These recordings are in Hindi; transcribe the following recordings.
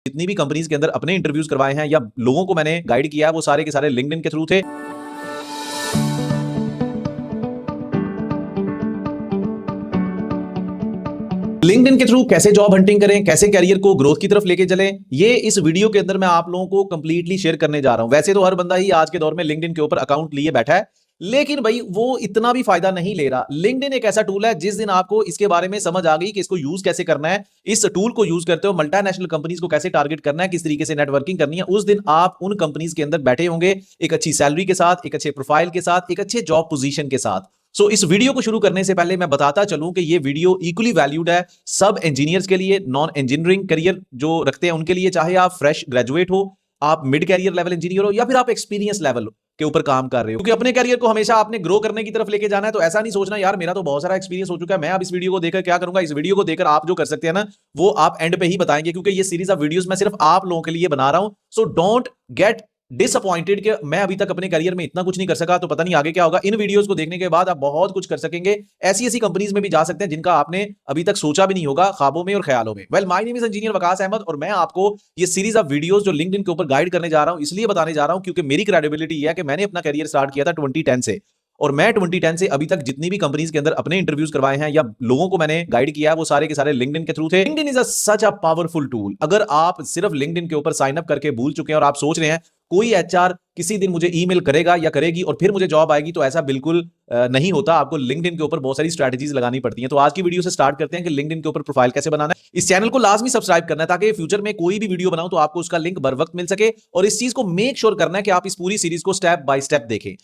जितनी भी कंपनीज के अंदर अपने इंटरव्यूज करवाए हैं या लोगों को मैंने गाइड किया है वो सारे के सारे लिंक्डइन के थ्रू थे। लिंक्डइन के थ्रू कैसे जॉब हंटिंग करें, कैसे कैरियर को ग्रोथ की तरफ लेके चलें, ये इस वीडियो के अंदर मैं आप लोगों को कंप्लीटली शेयर करने जा रहा हूं। वैसे तो हर बंदा ही आज के दौर में लिंक्डइन के ऊपर अकाउंट लिए बैठा है, लेकिन भाई वो इतना भी फायदा नहीं ले रहा। लिंक्डइन एक ऐसा टूल है जिस दिन आपको इसके बारे में समझ आ गई कि इसको यूज कैसे करना है, इस टूल को यूज करते हो मल्टीनेशनल कंपनीज को कैसे टारगेट करना है, किस तरीके से नेटवर्किंग करनी है, उस दिन आप उन कंपनीज के अंदर बैठे होंगे एक अच्छी सैलरी के साथ, एक अच्छे प्रोफाइल के साथ, एक अच्छे जॉब पोजीशन के साथ। इस वीडियो को शुरू करने से पहले मैं बताता चलूं कि ये वीडियो इक्वली वैल्यूड है सब इंजीनियर्स के लिए, नॉन इंजीनियरिंग करियर जो रखते हैं उनके लिए, चाहे आप फ्रेश ग्रेजुएट हो, आप मिड कैरियर लेवल इंजीनियर हो, या फिर आप एक्सपीरियंस लेवल के ऊपर काम कर रहे हो। क्योंकि अपने कैरियर को हमेशा आपने ग्रो करने की तरफ लेके जाना है, तो ऐसा नहीं सोचना यार मेरा तो बहुत सारा एक्सपीरियंस हो चुका है, मैं अब इस वीडियो को देखकर क्या करूंगा। इस वीडियो को देखकर आप जो कर सकते हैं ना, वो आप एंड पे ही बताएंगे, क्योंकि ये सीरीज ऑफ वीडियोस मैं सिर्फ आप लोगों के लिए बना रहा हूं। सो डोंट गेट डिसअपॉइंटेड कि मैं अभी तक अपने करियर में इतना कुछ नहीं कर सका तो पता नहीं आगे क्या होगा। इन वीडियोस को देखने के बाद आप बहुत कुछ कर सकेंगे, ऐसी ऐसी कंपनीज में भी जा सकते हैं जिनका आपने अभी तक सोचा भी नहीं होगा, ख्वाबों में और ख्यालों में। Well, my name is engineer Waqas Ahmed और मैं आपको ये सीरीज ऑफ वीडियोस जो लिंक्डइन के ऊपर गाइड करने जा रहा हूं इसलिए बताने जा रहा हूं क्योंकि मेरी क्रेडिबिलिटी है कि मैंने अपना करियर स्टार्ट किया था 2010 से, और मैं 2010 से अभी तक जितनी भी कंपनीज के अंदर अपने इंटरव्यूज करवाए हैं या लोगों को मैंने गाइड किया है वो सारे के सारे लिंक्डइन के थ्रू थे। LinkedIn is such a powerful tool. अगर आप सिर्फ लिंक्डइन के ऊपर साइन अप करके भूल चुके हैं और आप सोच रहे हैं कोई एचआर किसी दिन मुझे ईमेल करेगा या करेगी और फिर मुझे जॉब आएगी, तो ऐसा बिल्कुल नहीं होता। आपको लिंक्डइन के ऊपर बहुत सारी स्ट्रैटेजीज लगानी पड़ती हैं। तो आज की वीडियो से स्टार्ट करते हैं कि लिंक्डइन के ऊपर प्रोफाइल कैसे बनाना है। इस चैनल को लाजमी सब्सक्राइब करना है ताकि फ्यूचर में कोई भी वीडियो बनाऊं तो आपको उसका लिंक बर वक्त मिल सके, और इस चीज को मेक श्योर करना है कि आप इस पूरी सीरीज को स्टेप बाय स्टेप देखें।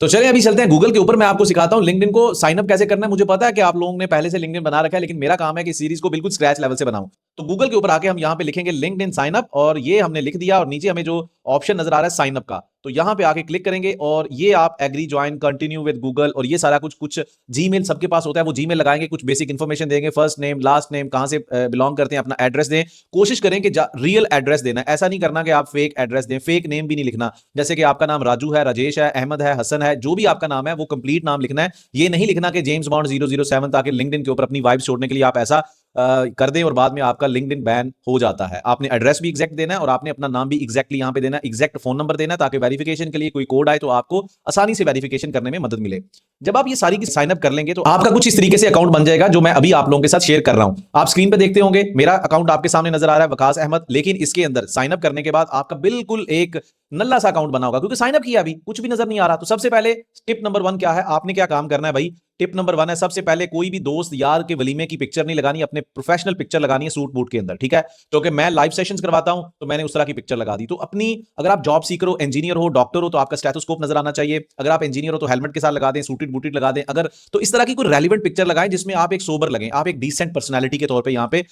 तो चलिए अभी चलते हैं गूगल के ऊपर, मैं आपको सिखाता हूं लिंक्डइन को साइन अप कैसे करना है। मुझे पता है कि आप लोगों ने पहले से लिंक्डइन बना रखा है, लेकिन मेरा काम है कि सीरीज को बिल्कुल स्क्रैच लेवल से बनाऊं। तो गूगल के ऊपर आके हम यहां पे लिखेंगे लिंक्डइन साइन अप, और ये हमने लिख दिया, और नीचे हमें जो ऑप्शन नजर आ रहा है साइन अप का, तो यहां पे आके क्लिक करेंगे और ये आप agree join continue with Google और ये सारा कुछ जीमेल सबके पास होता है, वो जीमेल लगाएंगे, कुछ बेसिक इंफॉर्मेशन देंगे, फर्स्ट नेम लास्ट नेम, कहां से बिलोंग करते हैं, अपना एड्रेस दें। कोशिश करें कि रियल एड्रेस देना, ऐसा नहीं करना कि आप फेक एड्रेस दें, फेक नेम भी नहीं लिखना। जैसे कि आपका नाम राजू है, राजेश है, अहमद है, हसन है, जो भी आपका नाम है वो कंप्लीट नाम लिखना है। ये नहीं लिखना कि जेम्स बॉन्ड 007, ताकि लिंक्डइन के ऊपर अपनी वाइब छोड़ने के लिए आप ऐसा कर दें और बाद में आपका लिंक्डइन बैन हो जाता है। आपने एड्रेस भी एग्जैक्ट देना है और आपने अपना नाम भी एग्जैक्टली यहां पे देना है, एग्जैक्ट फोन नंबर देना है, ताकि वेरिफिकेशन के लिए कोई कोड आए तो आपको आसानी से वेरिफिकेशन करने में मदद मिले। जब आप ये सारी की साइन अप कर लेंगे तो आपका कुछ इस तरीके से अकाउंट बन जाएगा जो मैं अभी आप लोगों के साथ शेयर कर रहा हूं। आप स्क्रीन पे देखते होंगे मेरा अकाउंट आपके सामने नजर आ रहा है वकास अहमद, लेकिन इसके अंदर साइन अप करने के बाद आपका बिल्कुल एक नल्ला सा अकाउंट बना होगा क्योंकि साइन अप किया, अभी कुछ भी नजर नहीं आ रहा। तो सबसे पहले टिप नंबर 1 क्या है, आपने क्या काम करना है भाई। टिप नंबर 1 है, सबसे पहले कोई भी दोस्त यार के वलीमे की पिक्चर नहीं लगानी, अपने प्रोफेशनल पिक्चर लगानी है सूट बूट के अंदर, ठीक है। क्योंकि मैं लाइव सेशंस करवाता हूं तो मैंने उस तरह की पिक्चर लगा दी। तो अपनी, अगर आप जॉब सीकर हो, इंजीनियर हो, डॉक्टर हो, तो आपका स्टेथोस्कोप नजर आना चाहिए। अगर आप इंजीनियर हो तो हेलमेट के साथ लगा दें, सूटेड बूटेड लगा दें। अगर तो इस तरह की कोई रेलिवेंट पिक्चर लगाएं जिसमें आप एक सोबर लगें, आप एक डिसेंट पर्सनैलिटी के तौर पर यहां पे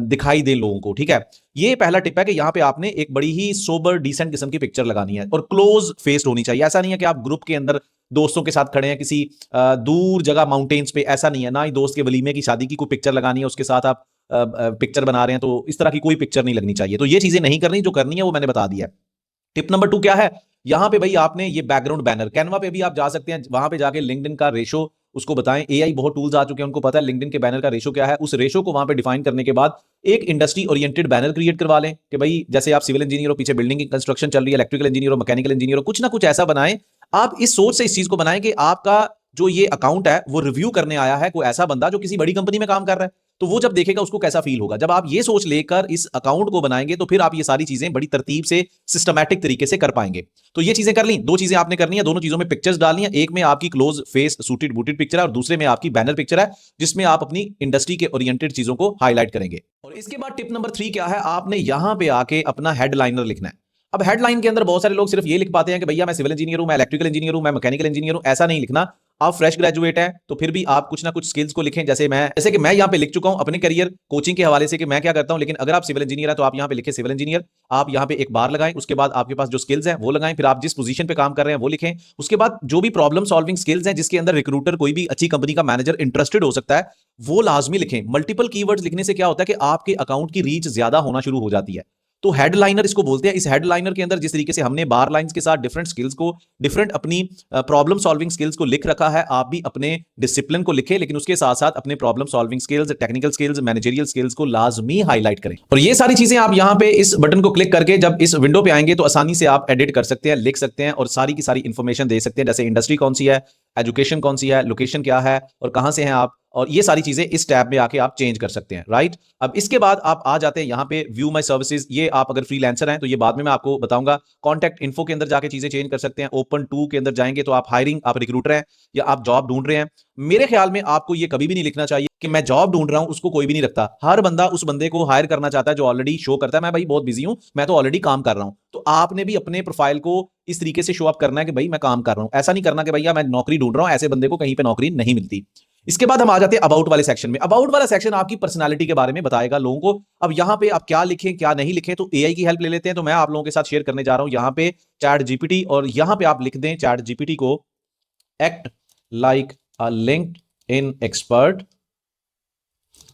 दिखाई दे लोगों को, ठीक है। ये पहला टिप है कि यहां पे आपने एक बड़ी ही सोबर डिसेंट किस्म की पिक्चर लगानी है और क्लोज फेस्ड होनी चाहिए। ऐसा नहीं है कि आप ग्रुप के अंदर दोस्तों के साथ खड़े हैं किसी दूर जगह माउंटेन्स पे, ऐसा नहीं है। ना ही दोस्त के वलीमे की शादी की कोई पिक्चर लगानी है उसके साथ आप पिक्चर बना रहे हैं, तो इस तरह की कोई पिक्चर नहीं लगनी चाहिए। तो ये चीजें नहीं करनी, जो करनी है वो मैंने बता दिया है। टिप नंबर 2 क्या है, यहां पे भाई आपने ये बैकग्राउंड बैनर, कैनवा पे भी आप जा सकते हैं, वहां पे जाके लिंक्डइन का रेशो उसको बताएं। एआई बहुत टूल्स आ चुके हैं, उनको पता है लिंक्डइन के बैनर का रेशो क्या है। उस रेशो को वहां पे डिफाइन करने के बाद एक इंडस्ट्री ओरिएंटेड बैनर क्रिएट करवा लें कि भाई जैसे आप सिविल इंजीनियर हो, पीछे बिल्डिंग की कंस्ट्रक्शन चल रही है, इलेक्ट्रिकल इंजीनियर हो, मैकेनिकल इंजीनियर हो, कुछ ना कुछ ऐसा बनाएं। आप इस सोच से इस चीज को बनाएं कि आपका जो ये अकाउंट है वो रिव्यू करने आया है कोई ऐसा बंदा जो किसी बड़ी कंपनी में काम कर रहा है, तो वो जब देखेगा उसको कैसा फील होगा। जब आप ये सोच लेकर इस अकाउंट को बनाएंगे तो फिर आप ये सारी चीजें बड़ी तरतीब से सिस्टमैटिक तरीके से कर पाएंगे। तो ये चीजें कर ली, 2 चीजें आपने करनी है, दोनों चीजों में पिक्चर्स डालनी है। एक में आपकी close face suited booted picture है और दूसरे में आपकी बैनर पिक्चर है जिसमें आप अपनी इंडस्ट्री के ओरिएंटेड चीजों को हाईलाइट करेंगे। और इसके बाद टिप नंबर 3 क्या है, आपने यहां पे आके अपना हेडलाइनर लिखना है। अब हेडलाइन के अंदर बहुत सारे लोग सिर्फ ये लिख पाते हैं कि भैया मैं सिविल इंजीनियर हूं, मैं इलेक्ट्रिकल इंजीनियर हूं, मैं मैकेनिकल इंजीनियर हूं। ऐसा नहीं लिखना। आप फ्रेश ग्रेजुएट हैं तो फिर भी आप कुछ ना कुछ स्किल्स को लिखें, जैसे कि मैं यहां पे लिख चुका हूं अपने करियर कोचिंग के हवाले से कि मैं क्या करता हूं। लेकिन अगर आप सिविल इंजीनियर हैं तो आप यहां पे लिखें सिविल इंजीनियर, आप यहां पे एक बार लगाएं, उसके बाद आपके पास जो स्किल्स हैं वो लगाएं, फिर आप जिस पोजीशन पे काम कर रहे हैं वो लिखें। उसके बाद जो भी प्रॉब्लम सॉल्विंग स्किल्स हैं जिसके अंदर रिक्रूटर, कोई भी अच्छी कंपनी का मैनेजर इंटरेस्टेड हो सकता है, वो लाजमी लिखें। मल्टीपल कीवर्ड्स लिखने से क्या होता है कि आपके अकाउंट की रीच ज्यादा होना शुरू हो जाती है। तो हेडलाइनर इसको बोलते हैं। इस हेडलाइनर के अंदर जिस तरीके से हमने बार लाइंस के साथ डिफरेंट स्किल्स को, डिफरेंट अपनी प्रॉब्लम सॉल्विंग स्किल्स को लिख रखा है, आप भी अपने डिसिप्लिन को लिखें, लेकिन उसके साथ साथ अपने problem solving skills, technical skills, managerial skills को लाजमी हाईलाइट करें। और ये सारी चीजें आप यहां पे इस बटन को क्लिक करके जब इस विंडो पे आएंगे तो आसानी से आप एडिट कर सकते हैं, लिख सकते हैं और सारी की सारी इंफॉर्मेशन दे सकते हैं, जैसे इंडस्ट्री कौन सी है, एजुकेशन कौन सी है, लोकेशन क्या है और कहां से हैं आप, और ये सारी चीजें इस टैब में आके आप चेंज कर सकते हैं, राइट। अब इसके बाद आप आ जाते हैं यहां पे व्यू माय सर्विसेज। ये आप अगर फ्रीलांसर हैं तो ये बाद में मैं आपको बताऊंगा। कॉन्टैक्ट इन्फो के अंदर जाके चीजें चेंज कर सकते हैं। ओपन टू के अंदर जाएंगे तो आप हायरिंग, आप रिक्रूटर हैं या आप जॉब ढूंढ रहे हैं। मेरे ख्याल में आपको ये कभी भी नहीं लिखना चाहिए कि मैं जॉब ढूंढ रहा हूं, उसको कोई भी नहीं रखता। हर बंदा उस बंदे को हायर करना चाहता है जो ऑलरेडी शो करता है मैं भाई बहुत बिजी हूं, मैं तो ऑलरेडी काम कर रहा हूं। तो आपने भी अपने प्रोफाइल को इस तरीके से शो अप करना है कि भाई मैं काम कर रहा हूं। ऐसा नहीं करना कि भैया मैं नौकरी ढूंढ रहा हूं, ऐसे बंदे को कहीं पे नौकरी नहीं मिलती। इसके बाद हम आ जाते हैं अबाउट वाले सेक्शन में। अबाउट वाला सेक्शन आपकी पर्सनालिटी के बारे में बताएगा लोगों को। अब यहां पे आप क्या लिखें क्या नहीं लिखें, तो एआई की हेल्प ले लेते हैं। तो मैं आप लोगों के साथ शेयर करने जा रहा हूं यहां पे चैट जीपीटी, और यहां पे आप लिख दें चैट जीपीटी को act like a LinkedIn expert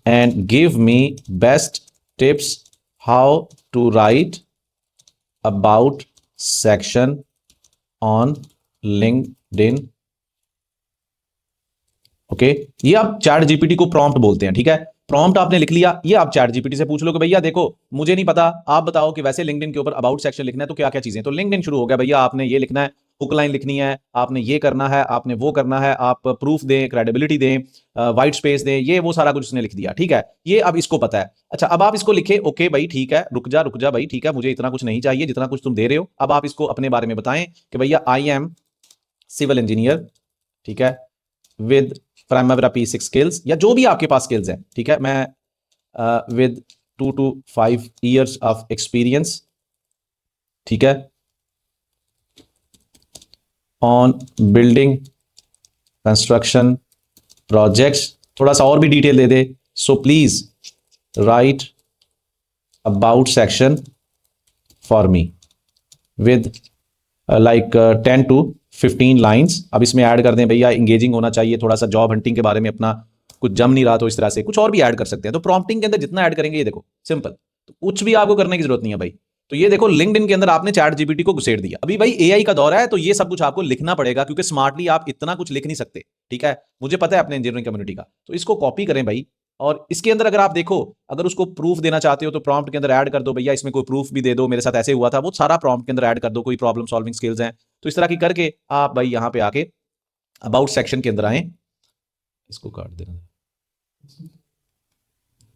and give me best tips how to write about section on LinkedIn. Okay, ये आप चैट जीपीटी को प्रॉम्प्ट बोलते हैं, ठीक है। प्रॉम्प्ट आपने लिख लिया, ये आप चैट जीपीटी से पूछ लो कि भैया देखो मुझे नहीं पता, आप बताओ कि वैसे लिंक्डइन के ऊपर अबाउट सेक्शन लिखना है तो क्या क्या चीजें। तो लिंक्डइन शुरू हो गया, भैया आपने ये लिखना है, हुक लाइन लिखनी है, आपने ये करना है, आपने वो करना है, आप प्रूफ दें, क्रेडिबिलिटी दें, वाइट स्पेस दें, ये वो सारा कुछ उसने लिख दिया, ठीक है। ये अब इसको पता है। अच्छा, अब आप इसको लिखे, ओके भाई ठीक है, रुक जा भाई, ठीक है, मुझे इतना कुछ नहीं चाहिए जितना कुछ तुम दे रहे हो। अब आप इसको अपने बारे में बताएं कि भैया आई एम सिविल इंजीनियर, ठीक है, विद प्राइमरी P6 स्किल्स या जो भी आपके पास स्किल्स हैं, ठीक है। मैं with 2 to 5 years of experience, ठीक है, ऑन बिल्डिंग कंस्ट्रक्शन प्रोजेक्ट्स। थोड़ा सा और भी detail they they. So please right about section for me with like 10 to 15 lines. अब इसमें ऐड कर दें भैया इंगेजिंग होना चाहिए, थोड़ा सा जॉब हंटिंग के बारे में अपना कुछ जम नहीं रहा तो इस तरह से कुछ और भी ऐड कर सकते हैं। तो प्रॉम्प्टिंग के अंदर जितना ऐड करेंगे, ये देखो सिंपल, तो कुछ भी आपको करने की जरूरत नहीं है भाई। तो ये देखो लिंक्डइन के अंदर आपने चैट जीपीटी को घुसेड़ दिया। अभी भाई एआई का दौर है तो ये सब कुछ आपको लिखना पड़ेगा, क्योंकि स्मार्टली आप इतना कुछ लिख नहीं सकते, ठीक है। मुझे पता है अपने इंजीनियरिंग कम्युनिटी का। तो इसको कॉपी करें भाई, और इसके अंदर अगर आप देखो, अगर उसको प्रूफ देना चाहते हो तो प्रॉम्प्ट के अंदर ऐड कर दो, भैया इसमें कोई प्रूफ भी दे दो, मेरे साथ ऐसे हुआ था, वो सारा प्रॉम्प्ट के अंदर ऐड कर दो। कोई प्रॉब्लम सॉल्विंग स्किल्स हैं तो इस तरह की करके आप भाई यहां पे आके अबाउट सेक्शन के अंदर आए। इसको काट देना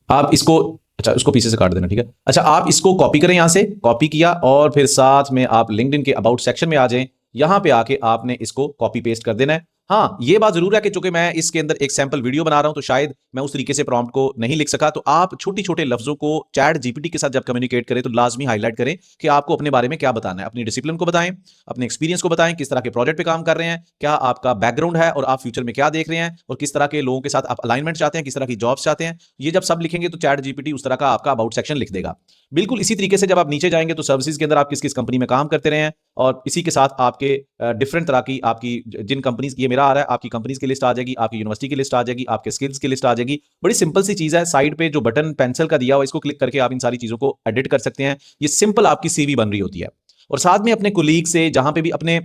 आप, इसको, अच्छा उसको पीछे से काट देना, ठीक है। अच्छा, आप इसको कॉपी करें, यहां से कॉपी किया और फिर साथ में आप लिंक्डइन के अबाउट सेक्शन में आ जाएं। यहां पे आके आपने इसको कॉपी पेस्ट कर देना है। हाँ, ये बात जरूर है कि चूंकि मैं इसके अंदर एक सैंपल वीडियो बना रहा हूं तो शायद मैं उस तरीके से प्रॉम्प्ट को नहीं लिख सका। तो आप छोटी छोटे लफ्जों को चैट जीपीटी के साथ जब कम्युनिकेट करें तो लाजमी हाईलाइट करें कि आपको अपने बारे में क्या बताना है। अपनी डिसिप्लिन को बताएं, अपने एक्सपीरियंस को बताएं, किस तरह के प्रोजेक्ट पे काम कर रहे हैं, क्या आपका बैकग्राउंड है और आप फ्यूचर में क्या देख रहे हैं, और किस तरह के लोगों के साथ आप अलाइनमेंट चाहते हैं, किस तरह की जॉब्स चाहते हैं। ये जब सब लिखेंगे तो चैट जीपीटी उस तरह का आपका अबाउट सेक्शन लिख देगा। बिल्कुल इसी तरीके से जब आप नीचे जाएंगे तो सर्विसेज के अंदर आप किस किस कंपनी में काम करते रहे हैं, और इसी के साथ आपके डिफरेंट तरह की आपकी जिन कंपनीज, ये मेरा आ रहा है, आपकी कंपनीज की लिस्ट आ जाएगी, आपकी यूनिवर्सिटी की लिस्ट आ जाएगी, आपके स्किल्स की लिस्ट आ जाएगी। बड़ी सिंपल सी चीज है, साइड पे जो बटन पेंसिल का दिया हुआ इसको क्लिक करके आप इन सारी चीजों को एडिट कर सकते हैं। ये सिंपल आपकी सीवी बन रही होती है। और साथ में अपने कोलीग से, जहां पे भी अपने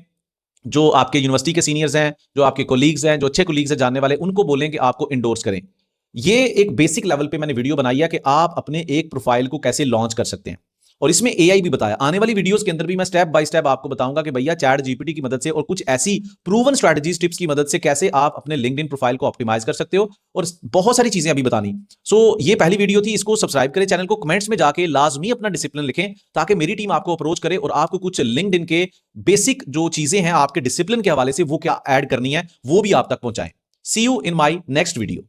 जो आपके यूनिवर्सिटी के सीनियर्स हैं, जो आपके कोलीग्स हैं, जो अच्छे कोलीग्स हैं जानने वाले, उनको बोलें कि आपको इंडोर्स करें। ये एक बेसिक लेवल पे मैंने वीडियो बनाई है कि आप अपने एक प्रोफाइल को कैसे लॉन्च कर सकते हैं, और इसमें एआई भी बताया। आने वाली वीडियोस के अंदर भी मैं स्टेप बाय स्टेप आपको बताऊंगा कि भैया चैट जीपीटी की मदद से और कुछ ऐसी प्रूवन स्ट्रेटजीज, टिप्स की मदद से कैसे आप अपने लिंक्डइन प्रोफाइल को ऑप्टिमाइज कर सकते हो, और बहुत सारी चीजें अभी बतानी। सो ये पहली वीडियो थी, इसको सब्सक्राइब करें चैनल को, कमेंट्स में जाके लाजमी अपना डिसिप्लिन लिखें ताकि मेरी टीम आपको अप्रोच करे और आपको कुछ लिंक्डइन के बेसिक जो चीजें हैं आपके डिसिप्लिन के हवाले से वो क्या ऐड करनी है वो भी आप तक पहुंचाएं। See you in my next video.